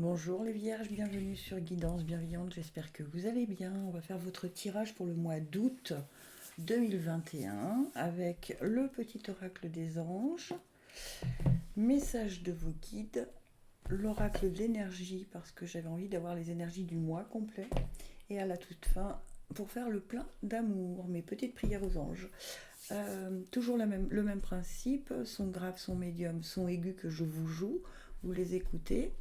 Bonjour les vierges, bienvenue sur Guidance Bienveillante, j'espère que vous allez bien. On va faire votre tirage pour le mois d'août 2021 avec le petit oracle des anges, message de vos guides, l'oracle de l'énergie parce que j'avais envie d'avoir les énergies du mois complet et à la toute fin pour faire le plein d'amour, mes petites prières aux anges. Toujours le même principe, son grave, son médium, son aigu que je vous joue, vous les écoutez.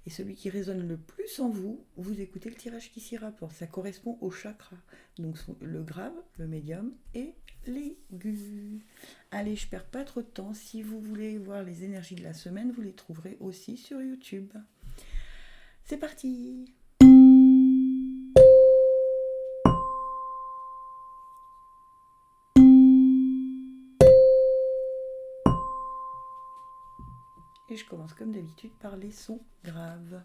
Et celui qui résonne le plus en vous, vous écoutez le tirage qui s'y rapporte. Ça correspond au chakra. Donc le grave, le médium et l'aigu. Allez, je perds pas trop de temps. Si vous voulez voir les énergies de la semaine, vous les trouverez aussi sur YouTube. C'est parti! Et je commence comme d'habitude par les sons graves.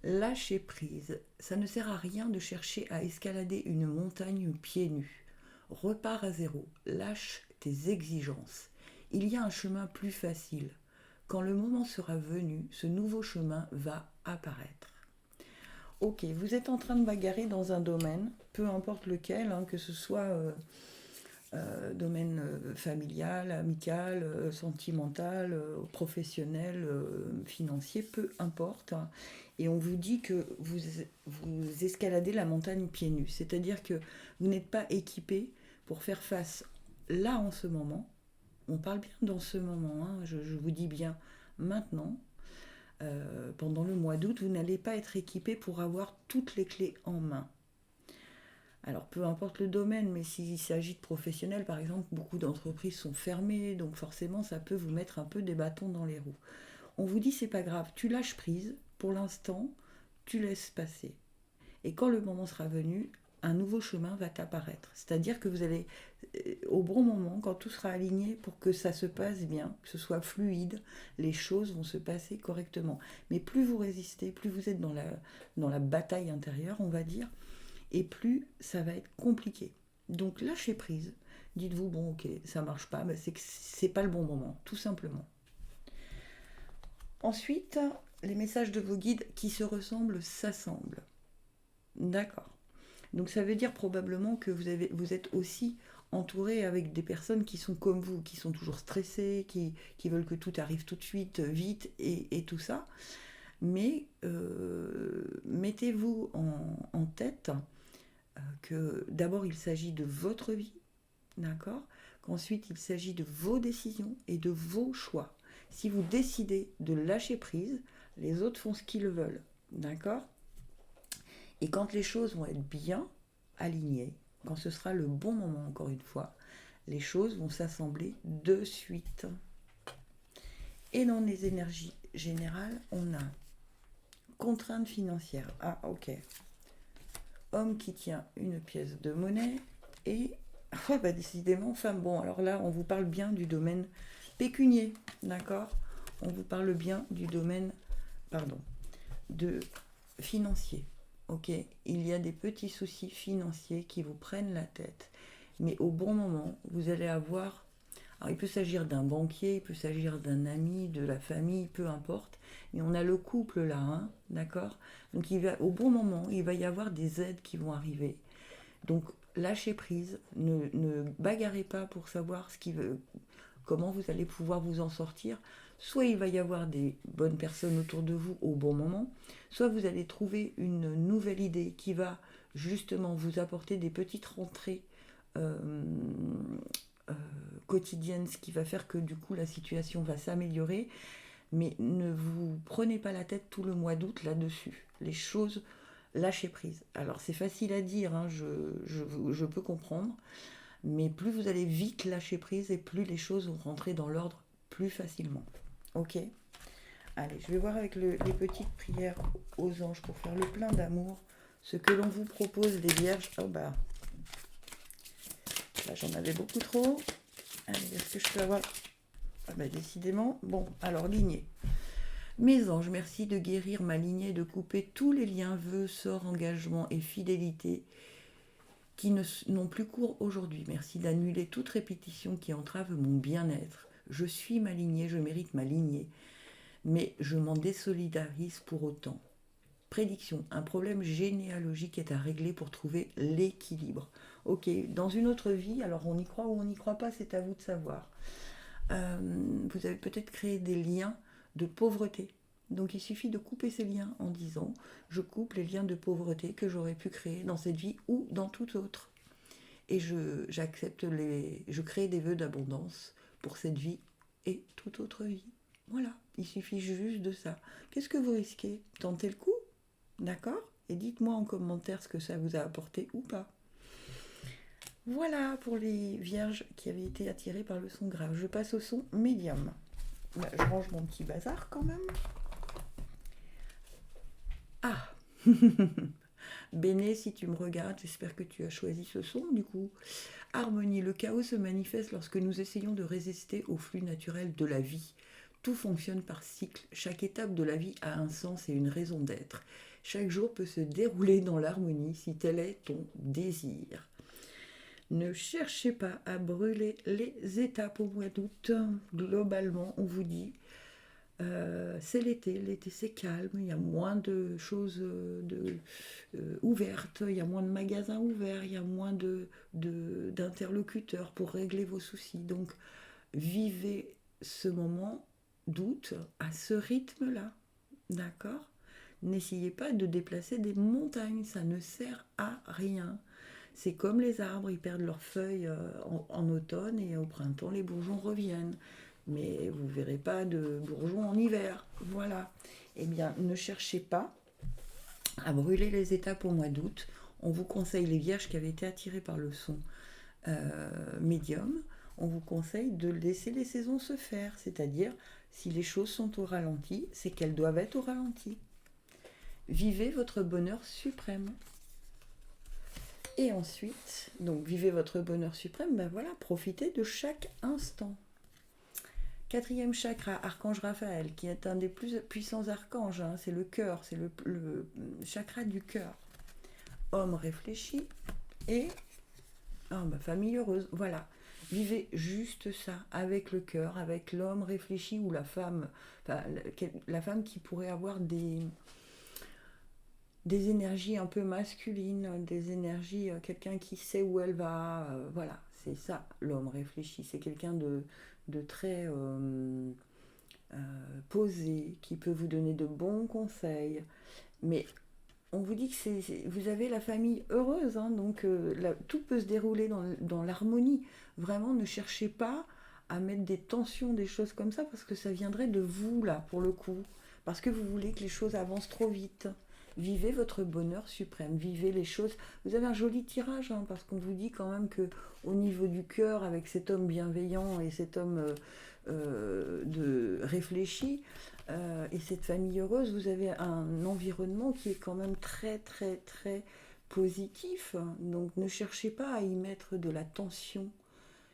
Lâcher prise. Ça ne sert à rien de chercher à escalader une montagne pieds nus. Repars à zéro. Lâche tes exigences. Il y a un chemin plus facile. Quand le moment sera venu, ce nouveau chemin va apparaître. Ok, vous êtes en train de bagarrer dans un domaine, peu importe lequel, que ce soit domaine familial, amical, sentimental, professionnel, financier, peu importe. Et on vous dit que vous escaladez la montagne pieds nus. C'est-à-dire que vous n'êtes pas équipé pour faire face là en ce moment. On parle bien dans ce moment, je vous dis bien maintenant. Pendant le mois d'août, vous n'allez pas être équipé pour avoir toutes les clés en main. Alors peu importe le domaine, mais s'il s'agit de professionnels, par exemple, beaucoup d'entreprises sont fermées, donc forcément ça peut vous mettre un peu des bâtons dans les roues. On vous dit c'est pas grave, tu lâches prise, pour l'instant, tu laisses passer. Et quand le moment sera venu, un nouveau chemin va t'apparaître. C'est-à-dire que vous allez, au bon moment, quand tout sera aligné pour que ça se passe bien, que ce soit fluide, les choses vont se passer correctement. Mais plus vous résistez, plus vous êtes dans la bataille intérieure, on va dire, et plus ça va être compliqué. Donc lâchez prise, dites-vous bon ok ça marche pas, c'est que c'est pas le bon moment, tout simplement. Ensuite, les messages de vos guides qui se ressemblent s'assemblent. D'accord. Donc ça veut dire probablement que vous êtes aussi entouré avec des personnes qui sont comme vous, qui sont toujours stressées, qui veulent que tout arrive tout de suite, vite et tout ça. Mais mettez-vous en tête que d'abord il s'agit de votre vie, d'accord ? Qu'ensuite il s'agit de vos décisions et de vos choix. Si vous décidez de lâcher prise, les autres font ce qu'ils veulent, d'accord ? Et quand les choses vont être bien alignées, quand ce sera le bon moment encore une fois, les choses vont s'assembler de suite. Et dans les énergies générales, on a contrainte financière. Ah ok. Homme qui tient une pièce de monnaie et décidément femme. Bon alors là on vous parle bien du domaine pécunier, d'accord ? On vous parle bien du domaine de financier. Ok, il y a des petits soucis financiers qui vous prennent la tête, mais au bon moment vous allez avoir, alors il peut s'agir d'un banquier, il peut s'agir d'un ami, de la famille, peu importe. Et on a le couple là, d'accord ? Donc au bon moment, il va y avoir des aides qui vont arriver. Donc lâchez prise, ne bagarrez pas pour savoir comment vous allez pouvoir vous en sortir. Soit il va y avoir des bonnes personnes autour de vous au bon moment, soit vous allez trouver une nouvelle idée qui va justement vous apporter des petites rentrées quotidienne, ce qui va faire que du coup la situation va s'améliorer, mais ne vous prenez pas la tête tout le mois d'août là-dessus. Les choses, lâchez prise. Alors c'est facile à dire, je peux comprendre, mais plus vous allez vite lâcher prise et plus les choses vont rentrer dans l'ordre plus facilement. Ok ? Allez, je vais voir avec les petites prières aux anges pour faire le plein d'amour. Ce que l'on vous propose, les vierges. Oh bah, là j'en avais beaucoup trop. Allez, est-ce que je peux avoir... Ah bah décidément. Bon, alors lignée. Mes anges, merci de guérir ma lignée, de couper tous les liens, vœux, sorts, engagements et fidélité qui n'ont plus cours aujourd'hui. Merci d'annuler toute répétition qui entrave mon bien-être. Je suis ma lignée, je mérite ma lignée. mais je m'en désolidarise pour autant. Prédiction, un problème généalogique est à régler pour trouver l'équilibre. Ok, dans une autre vie, alors on y croit ou on n'y croit pas, c'est à vous de savoir. Vous avez peut-être créé des liens de pauvreté. Donc il suffit de couper ces liens en disant je coupe les liens de pauvreté que j'aurais pu créer dans cette vie ou dans toute autre. Et je crée des vœux d'abondance pour cette vie et toute autre vie. Voilà, il suffit juste de ça. Qu'est-ce que vous risquez? Tentez le coup, d'accord? Et dites-moi en commentaire ce que ça vous a apporté ou pas. Voilà pour les vierges qui avaient été attirées par le son grave. Je passe au son médium. Je range mon petit bazar quand même. Ah Béné, si tu me regardes, j'espère que tu as choisi ce son du coup. Harmonie, le chaos se manifeste lorsque nous essayons de résister au flux naturel de la vie. Tout fonctionne par cycle, chaque étape de la vie a un sens et une raison d'être. Chaque jour peut se dérouler dans l'harmonie si tel est ton désir. Ne cherchez pas à brûler les étapes au mois d'août. Globalement, on vous dit c'est l'été c'est calme, il y a moins de choses ouvertes, il y a moins de magasins ouverts, il y a moins d'interlocuteurs pour régler vos soucis. Donc vivez ce moment d'août à ce rythme-là, d'accord? N'essayez pas de déplacer des montagnes, ça ne sert à rien. C'est comme les arbres, ils perdent leurs feuilles en automne et au printemps les bourgeons reviennent. Mais vous ne verrez pas de bourgeons en hiver. Voilà. Eh bien, ne cherchez pas à brûler les étapes au mois d'août. On vous conseille, les vierges qui avaient été attirées par le son médium, on vous conseille de laisser les saisons se faire. C'est-à-dire, si les choses sont au ralenti, c'est qu'elles doivent être au ralenti. Vivez votre bonheur suprême. Et ensuite, donc vivez votre bonheur suprême, ben voilà, profitez de chaque instant. 4e chakra, archange Raphaël, qui est un des plus puissants archanges, hein, c'est le cœur, c'est le chakra du cœur. Homme réfléchi et famille heureuse, voilà. Vivez juste ça, avec le cœur, avec l'homme réfléchi ou la femme qui pourrait avoir des énergies un peu masculines, des énergies, quelqu'un qui sait où elle va, voilà, c'est ça, l'homme réfléchi, c'est quelqu'un de très posé, qui peut vous donner de bons conseils, mais on vous dit que vous avez la famille heureuse, hein, donc tout peut se dérouler dans l'harmonie. Vraiment, ne cherchez pas à mettre des tensions, des choses comme ça, parce que ça viendrait de vous, là, pour le coup, parce que vous voulez que les choses avancent trop vite. Vivez votre bonheur suprême, vivez les choses. Vous avez un joli tirage, hein, parce qu'on vous dit quand même que au niveau du cœur, avec cet homme bienveillant et cet homme de réfléchi et cette famille heureuse, vous avez un environnement qui est quand même très très très positif. Donc ne cherchez pas à y mettre de la tension.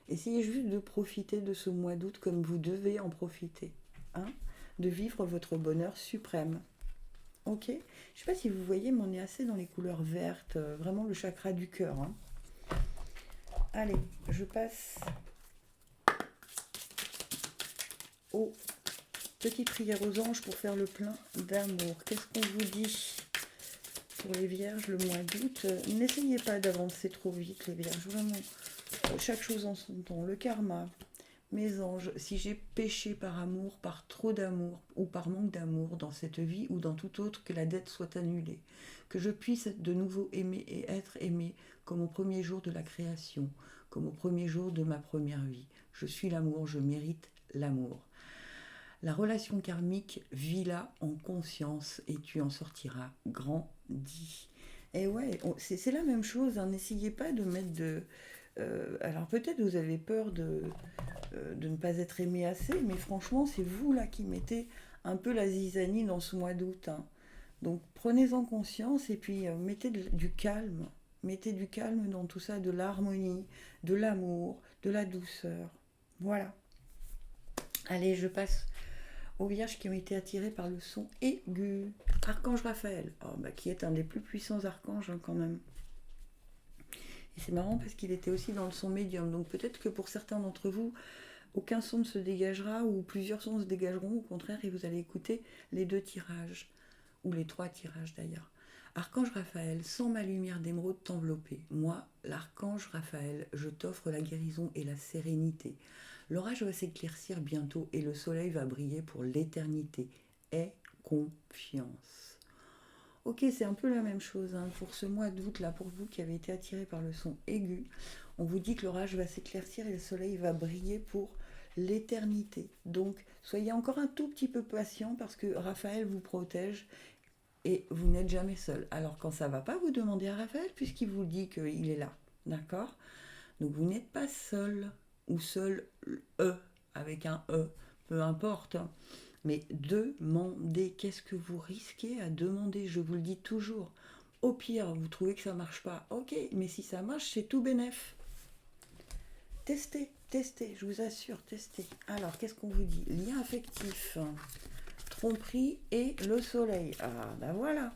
Essayez juste de profiter de ce mois d'août comme vous devez en profiter, hein, de vivre votre bonheur suprême. Ok, je ne sais pas si vous voyez, mais on est assez dans les couleurs vertes, vraiment le chakra du cœur. Hein. Allez, je passe aux petites prières aux anges pour faire le plein d'amour. Qu'est-ce qu'on vous dit pour les vierges le mois d'août? N'essayez pas d'avancer trop vite, les vierges, vraiment. Chaque chose en son temps, le karma. Mes anges, si j'ai péché par amour, par trop d'amour ou par manque d'amour dans cette vie ou dans toute autre, que la dette soit annulée, que je puisse de nouveau aimer et être aimé comme au premier jour de la création, comme au premier jour de ma première vie. Je suis l'amour, je mérite l'amour. La relation karmique, vis-la en conscience et tu en sortiras grandi. Et ouais, c'est la même chose, hein, n'essayez pas de mettre de... alors peut-être vous avez peur de ne pas être aimé assez, mais franchement, c'est vous là qui mettez un peu la zizanie dans ce mois d'août. Hein. Donc prenez-en conscience et puis mettez du calme. Mettez du calme dans tout ça, de l'harmonie, de l'amour, de la douceur. Voilà. Allez, je passe aux vierges qui ont été attirées par le son aigu. Archange Raphaël, qui est un des plus puissants archanges hein, quand même. Et c'est marrant parce qu'il était aussi dans le son médium. Donc peut-être que pour certains d'entre vous, aucun son ne se dégagera ou plusieurs sons se dégageront, au contraire, et vous allez écouter les 2 tirages, ou les 3 tirages d'ailleurs. Archange Raphaël, sans ma lumière d'émeraude t'envelopper. Moi, l'archange Raphaël, je t'offre la guérison et la sérénité. L'orage va s'éclaircir bientôt et le soleil va briller pour l'éternité. Aie confiance. Ok, c'est un peu la même chose hein. Pour ce mois d'août, là, pour vous qui avez été attiré par le son aigu, on vous dit que l'orage va s'éclaircir et le soleil va briller pour l'éternité. Donc, soyez encore un tout petit peu patient parce que Raphaël vous protège et vous n'êtes jamais seul. Alors, quand ça va pas, vous demandez à Raphaël puisqu'il vous dit qu'il est là. D'accord? Donc, vous n'êtes pas seul ou seul, avec un peu importe. Mais demandez, qu'est-ce que vous risquez à demander? Je vous le dis toujours. Au pire, vous trouvez que ça marche pas. Ok, mais si ça marche, c'est tout bénef. Testez, testez, je vous assure, testez. Alors, qu'est-ce qu'on vous dit? Lien affectif, tromperie et le soleil. Ah, ben voilà.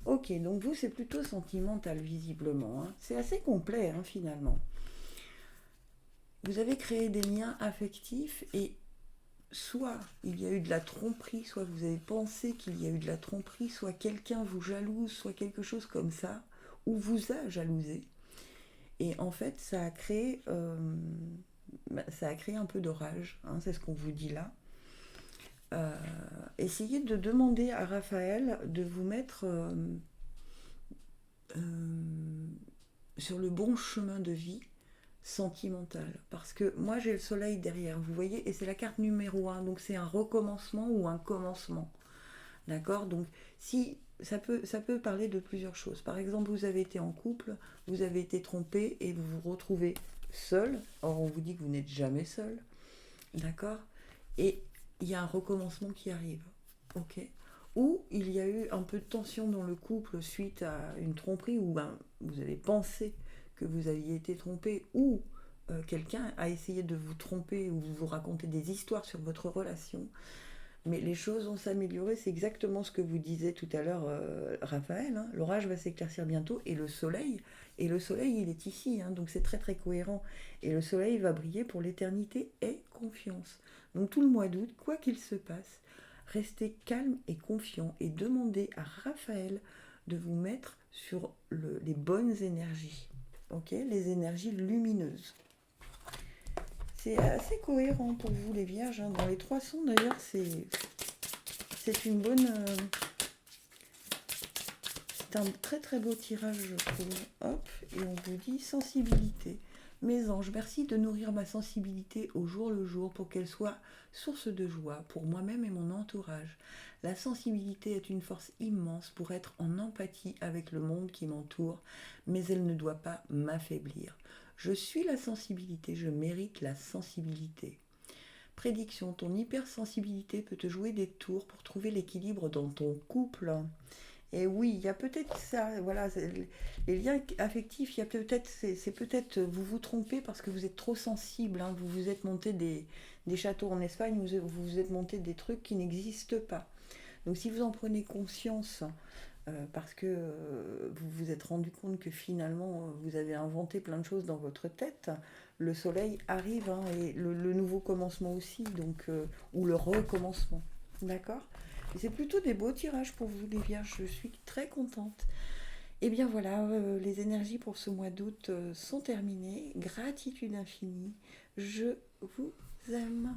Ok, donc vous, c'est plutôt sentimental, visiblement. Hein. C'est assez complet, hein, finalement. Vous avez créé des liens affectifs et soit il y a eu de la tromperie, soit vous avez pensé qu'il y a eu de la tromperie, soit quelqu'un vous jalouse, soit quelque chose comme ça, ou vous a jalousé. Et en fait, ça a créé un peu d'orage, hein, c'est ce qu'on vous dit là. Euh, Essayez de demander à Raphaël de vous mettre sur le bon chemin de vie sentimental. Parce que moi j'ai le soleil derrière, vous voyez, et c'est la carte numéro 1, donc c'est un recommencement ou un commencement. D'accord? Donc si ça peut parler de plusieurs choses. Par exemple, vous avez été en couple, vous avez été trompé et vous vous retrouvez seul. Or, on vous dit que vous n'êtes jamais seul. D'accord? Et il y a un recommencement qui arrive. Ok? Ou il y a eu un peu de tension dans le couple suite à une tromperie où vous avez pensé que vous aviez été trompé ou quelqu'un a essayé de vous tromper ou vous raconter des histoires sur votre relation. Mais les choses vont s'améliorer, c'est exactement ce que vous disiez tout à l'heure, Raphaël. Hein. L'orage va s'éclaircir bientôt et le soleil, il est ici, hein, donc c'est très très cohérent. Et le soleil va briller pour l'éternité, aie confiance. Donc tout le mois d'août, quoi qu'il se passe, restez calme et confiant et demandez à Raphaël de vous mettre sur les bonnes énergies, ok, les énergies lumineuses. C'est assez cohérent pour vous les vierges. Hein. Dans les 3 sons d'ailleurs, c'est une bonne... c'est un très très beau tirage je trouve. Hop, et on vous dit sensibilité. Mes anges, merci de nourrir ma sensibilité au jour le jour pour qu'elle soit source de joie pour moi-même et mon entourage. La sensibilité est une force immense pour être en empathie avec le monde qui m'entoure, mais elle ne doit pas m'affaiblir. Je suis la sensibilité, je mérite la sensibilité. Prédiction, ton hypersensibilité peut te jouer des tours pour trouver l'équilibre dans ton couple. Et oui, il y a peut-être ça, voilà, les liens affectifs, il y a peut-être, c'est peut-être, vous vous trompez parce que vous êtes trop sensible, hein, vous vous êtes monté des châteaux en Espagne, vous vous êtes monté des trucs qui n'existent pas. Donc si vous en prenez conscience, parce que vous vous êtes rendu compte que finalement vous avez inventé plein de choses dans votre tête, le soleil arrive hein, et le nouveau commencement aussi, donc, ou le recommencement. D'accord? Et c'est plutôt des beaux tirages pour vous les vierges, je suis très contente. Et bien voilà, les énergies pour ce mois d'août sont terminées. Gratitude infinie, je vous aime.